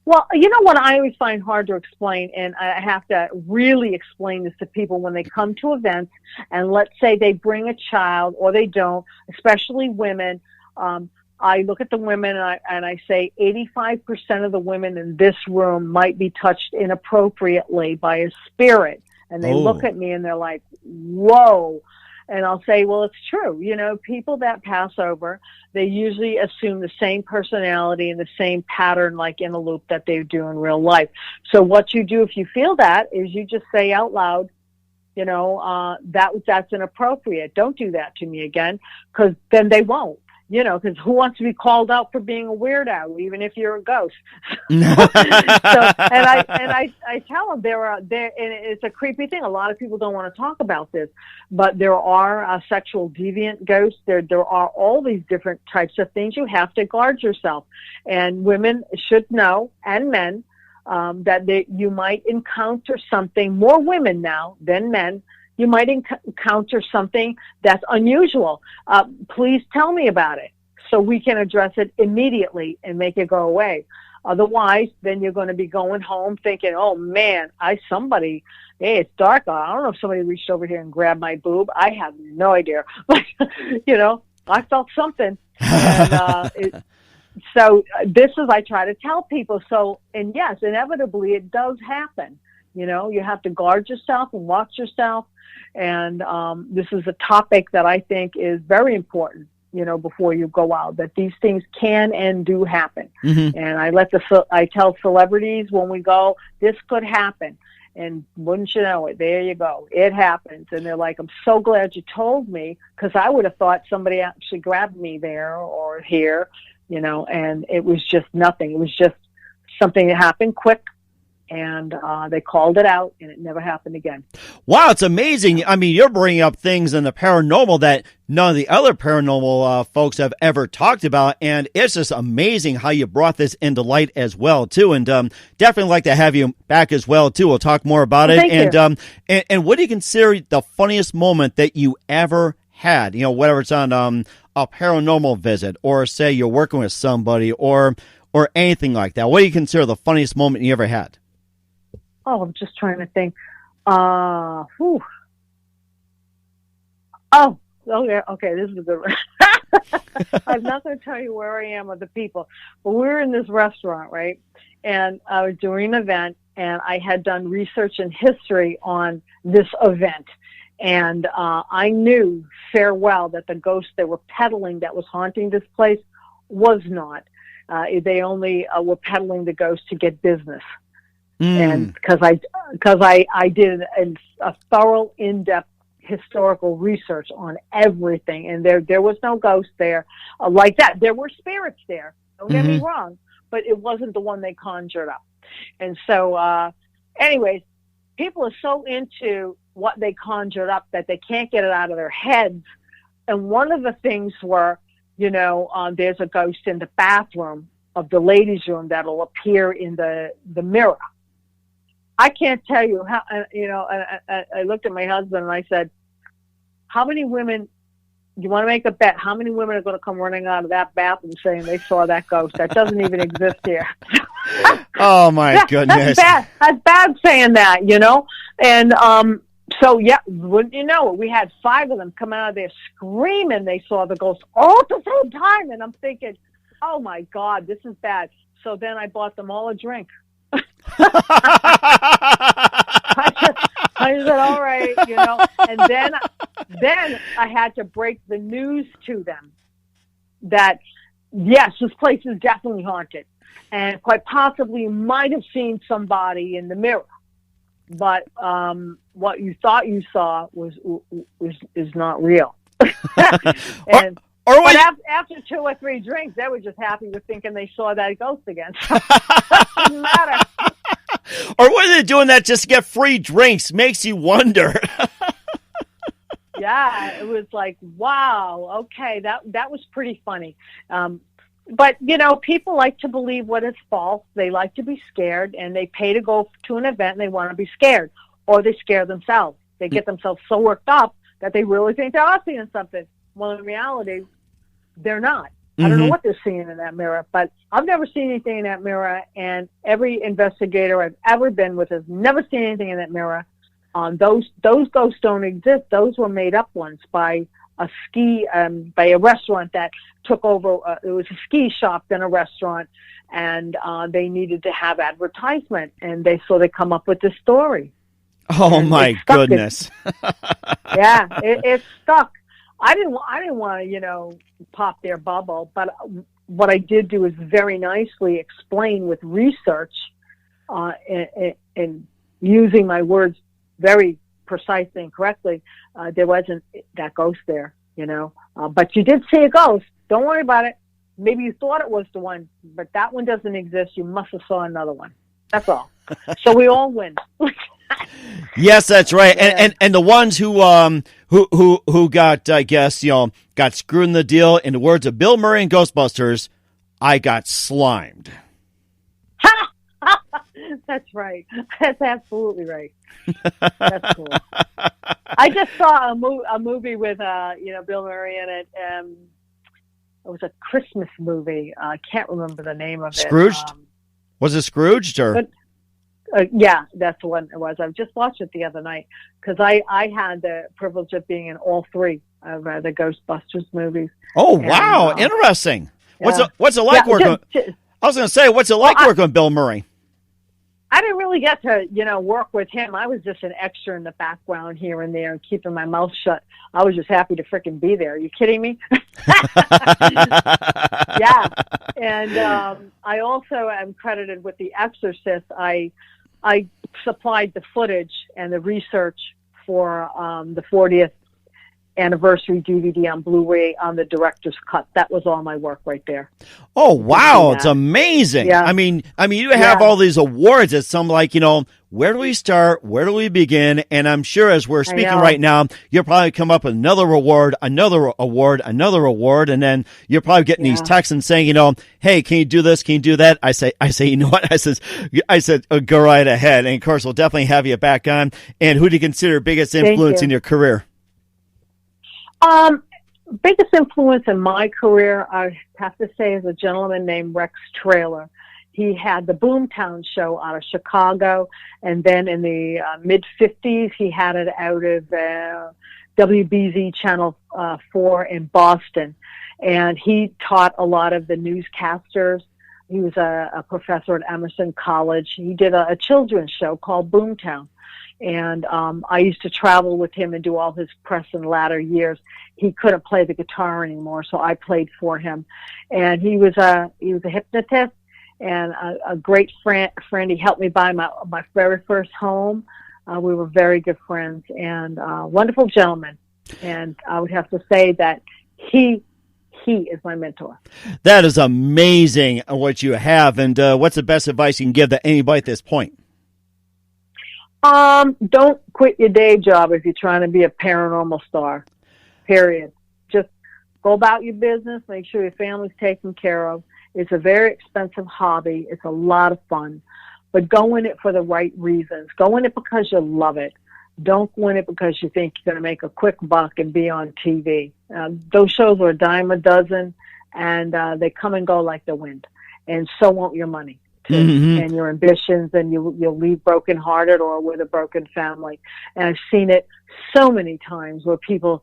Well, you know what I always find hard to explain, and I have to really explain this to people when they come to events, and let's say they bring a child or they don't, especially women. I look at the women and I say 85% of the women in this room might be touched inappropriately by a spirit. And they look at me and they're like, whoa. And I'll say, well, it's true. You know, people that pass over, they usually assume the same personality and the same pattern, like in a loop, that they do in real life. So what you do if you feel that is you just say out loud, you know, that's inappropriate. Don't do that to me again, because then they won't. You know, because who wants to be called out for being a weirdo, even if you're a ghost? And I tell them and it's a creepy thing. A lot of people don't want to talk about this, but there are sexual deviant ghosts. There are all these different types of things. You have to guard yourself, and women should know, and men, that you might encounter something. More women now than men. You might encounter something that's unusual. Please tell me about it so we can address it immediately and make it go away. Otherwise, then you're going to be going home thinking, oh, man, hey, it's dark. I don't know if somebody reached over here and grabbed my boob. I have no idea. You know, I felt something. And, so this is, I try to tell people. So, and yes, inevitably it does happen. You know, you have to guard yourself and watch yourself. And this is a topic that I think is very important, you know, before you go out, that these things can and do happen. Mm-hmm. And I tell celebrities when we go, this could happen. And wouldn't you know it, there you go. It happens. And they're like, I'm so glad you told me, because I would have thought somebody actually grabbed me there or here, you know, and it was just nothing. It was just something that happened quick. And they called it out, and it never happened again. Wow, it's amazing. I mean, you're bringing up things in the paranormal that none of the other paranormal folks have ever talked about, and it's just amazing how you brought this into light as well, too. And definitely like to have you back as well, too. We'll talk more about it. Thank you. And what do you consider the funniest moment that you ever had? You know, whether it's on a paranormal visit, or say you're working with somebody, or anything like that. What do you consider the funniest moment you ever had? Oh, I'm just trying to think. Oh, yeah. Okay, this is a good one. I'm not going to tell you where I am with the people, but we were in this restaurant, right? And I was doing an event, and I had done research and history on this event. And I knew fair well that the ghost they were peddling that was haunting this place was not. They only were peddling the ghost to get business. And because I did a thorough, in-depth historical research on everything, and there was no ghost there like that. There were spirits there. Don't get me wrong, but it wasn't the one they conjured up. And so, anyways, people are so into what they conjured up that they can't get it out of their heads. And one of the things were, you know, there's a ghost in the bathroom of the ladies' room that'll appear in the mirror. I can't tell you how, you know, I looked at my husband and I said, how many women, you want to make a bet, how many women are going to come running out of that bathroom saying they saw that ghost? That doesn't even exist here. Oh, my goodness. That's bad saying that, you know? And so, yeah, wouldn't you know it? We had 5 of them come out of there screaming they saw the ghost all at the same time. And I'm thinking, oh, my God, this is bad. So then I bought them all a drink. I said, all right, you know, and then I had to break the news to them that, yes, this place is definitely haunted, and quite possibly you might have seen somebody in the mirror, but what you thought you saw is not real. And, Or but after 2 or 3 drinks, they were just happy with thinking they saw that ghost again. So it didn't matter. Or were they doing that just to get free drinks? Makes you wonder. Yeah, it was like, wow, okay, that was pretty funny. But, you know, people like to believe what is false. They like to be scared, and they pay to go to an event, and they want to be scared. Or they scare themselves. They get themselves so worked up that they really think they are seeing something. Well, in reality, they're not. I don't know what they're seeing in that mirror, but I've never seen anything in that mirror, and every investigator I've ever been with has never seen anything in that mirror. Those ghosts don't exist. Those were made up ones by by a restaurant that took over. It was a ski shop, then a restaurant, and they needed to have advertisement, and they come up with this story. Oh my goodness! Yeah, it stuck. I didn't want to, you know, pop their bubble, but what I did do is very nicely explain with research and using my words very precisely and correctly. There wasn't that ghost there, you know, but you did see a ghost. Don't worry about it. Maybe you thought it was the one, but that one doesn't exist. You must have saw another one. That's all. So we all win. Yes, that's right. Yeah. And the ones who got, I guess, you know, got screwed in the deal, in the words of Bill Murray in Ghostbusters, I got slimed. That's right. That's absolutely right. That's cool. I just saw a movie with you know, Bill Murray in it. It was a Christmas movie. I can't remember the name of it. Scrooged? Was it Scrooged or? Yeah, that's the one it was. I just watched it the other night because I had the privilege of being in all 3 of the Ghostbusters movies. Oh, wow. Interesting. Yeah. What's it like working? I was going to say, what's it like working with Bill Murray? I didn't really get to, you know, work with him. I was just an extra in the background here and there and keeping my mouth shut. I was just happy to frickin' be there. Are you kidding me? Yeah. And I also am credited with The Exorcist. I supplied the footage and the research for the 40th anniversary DVD on Blu-ray on the director's cut. That was all my work right there. Oh, wow. It's amazing. Yeah. I mean, you have all these awards. It's some like, you know, where do we start? Where do we begin? And I'm sure as we're speaking right now, you'll probably come up with another award, and then you're probably getting these texts and saying, you know, hey, can you do this? Can you do that? I say, you know what? I said, go right ahead. And of course, we'll definitely have you back on. And who do you consider biggest influence in your career? Biggest influence in my career, I have to say, is a gentleman named Rex Trailer. He had the Boomtown show out of Chicago, and then in the mid-50s, he had it out of WBZ Channel 4 in Boston. And he taught a lot of the newscasters. He was a professor at Emerson College. He did a children's show called Boomtown. And I used to travel with him and do all his press in latter years. He couldn't play the guitar anymore, so I played for him. And he was a hypnotist and a great friend. He helped me buy my very first home. We were very good friends and wonderful gentleman. And I would have to say that he is my mentor. That is amazing what you have. And what's the best advice you can give to anybody at this point? Don't quit your day job if you're trying to be a paranormal star, period. Just go about your business, make sure your family's taken care of. It's a very expensive hobby. It's a lot of fun, but go in it for the right reasons. Go in it because you love it. Don't go in it because you think you're going to make a quick buck and be on TV. Those shows are a dime a dozen, and they come and go like the wind, and so won't your money. And your ambitions, and you'll leave brokenhearted or with a broken family. And I've seen it so many times where people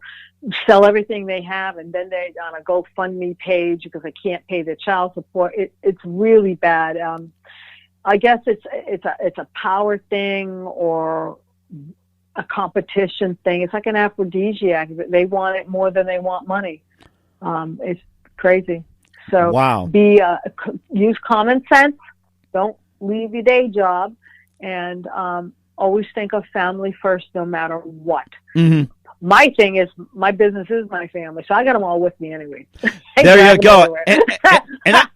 sell everything they have, and then they on a GoFundMe page because they can't pay their child support. It's really bad. I guess it's a power thing or a competition thing. It's like an aphrodisiac. They want it more than they want money. It's crazy. So use common sense. Don't leave your day job, and always think of family first no matter what. my thing is, my business is my family, so I got them all with me anyway. There you go. And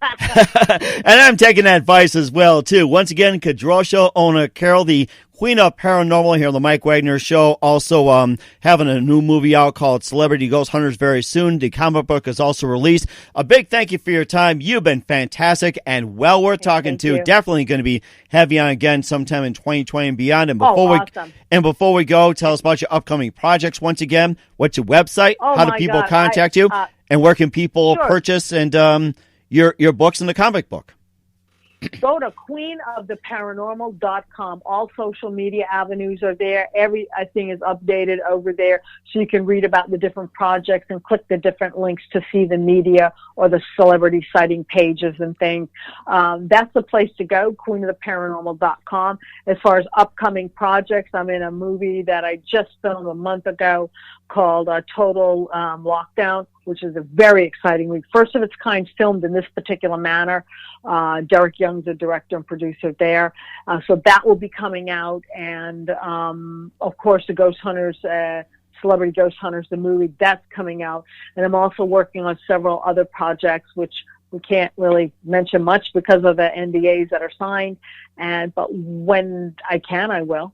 I'm taking that advice as well, too. Once again, Kadrolsha Ona Carole, the Queen of Paranormal here on the Mike Wagner Show. Also having a new movie out called Celebrity Ghost Hunters very soon. The comic book is also released. A big thank you for your time. You've been fantastic and well worth talking to. You. Definitely going to be having you on again sometime in 2020 and beyond. And awesome. Before we go, tell us about your upcoming projects once again. What's your website? How do people contact you? And where can people purchase and your books and the comic book? Go to queenoftheparanormal.com. All social media avenues are there. Everything is updated over there, so you can read about the different projects and click the different links to see the media or the celebrity sighting pages and things. That's the place to go, queenoftheparanormal.com. As far as upcoming projects, I'm in a movie that I just filmed a month ago called Total Lockdown, which is a very exciting movie. First of its kind, filmed in this particular manner. Derek Young's the director and producer there. So that will be coming out. And, of course, the Ghost Hunters, Celebrity Ghost Hunters, the movie, that's coming out. And I'm also working on several other projects, which we can't really mention much because of the NDAs that are signed. But when I can, I will.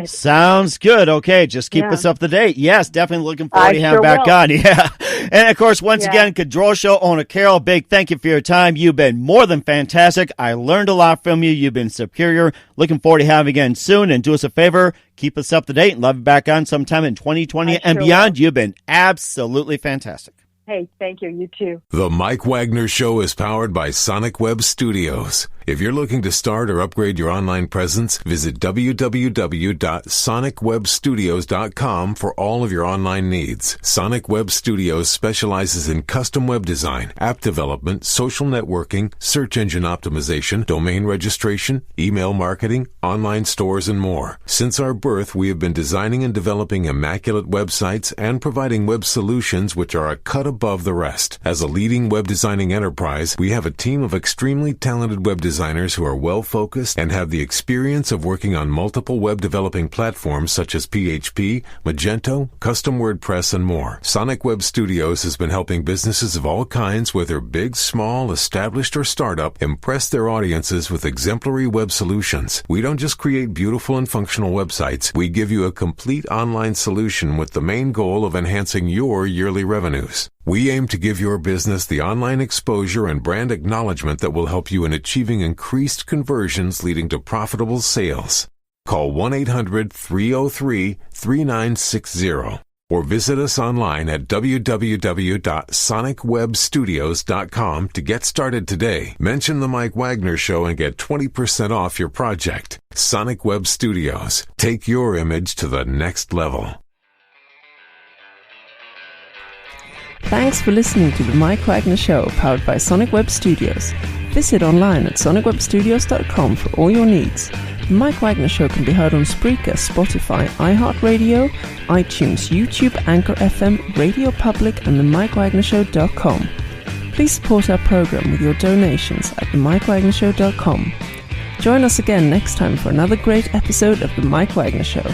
Sounds good. Okay, just keep us up to date. Yes, definitely looking forward to having back on. Yeah. And of course, once again, Kadrolsha Ona Carole, big thank you for your time. You've been more than fantastic. I learned a lot from you. You've been superior. Looking forward to having you again soon. And do us a favor, keep us up to date and love you back on sometime in 2020 and beyond. You've been absolutely fantastic. Hey, thank you. You too. The Mike Wagner Show is powered by Sonic Web Studios. If you're looking to start or upgrade your online presence, visit www.sonicwebstudios.com for all of your online needs. Sonic Web Studios specializes in custom web design, app development, social networking, search engine optimization, domain registration, email marketing, online stores, and more. Since our birth, we have been designing and developing immaculate websites and providing web solutions which are a cut above the rest. As a leading web designing enterprise, we have a team of extremely talented web designers who are well-focused and have the experience of working on multiple web developing platforms such as PHP, Magento, Custom WordPress, and more. Sonic Web Studios has been helping businesses of all kinds, whether big, small, established, or startup, impress their audiences with exemplary web solutions. We don't just create beautiful and functional websites. We give you a complete online solution with the main goal of enhancing your yearly revenues. We aim to give your business the online exposure and brand acknowledgement that will help you in achieving increased conversions leading to profitable sales. Call 1-800-303-3960 or visit us online at www.sonicwebstudios.com to get started today. Mention the Mike Wagner Show and get 20% off your project. Sonic Web Studios. Take your image to the next level. Thanks for listening to the Mike Wagner Show, powered by Sonic Web Studios. Visit online at sonicwebstudios.com for all your needs. The Mike Wagner Show can be heard on Spreaker, Spotify, iHeartRadio, iTunes, YouTube, Anchor FM, Radio Public, and themikewagnershow.com. Please support our program with your donations at themikewagnershow.com. Join us again next time for another great episode of The Mike Wagner Show.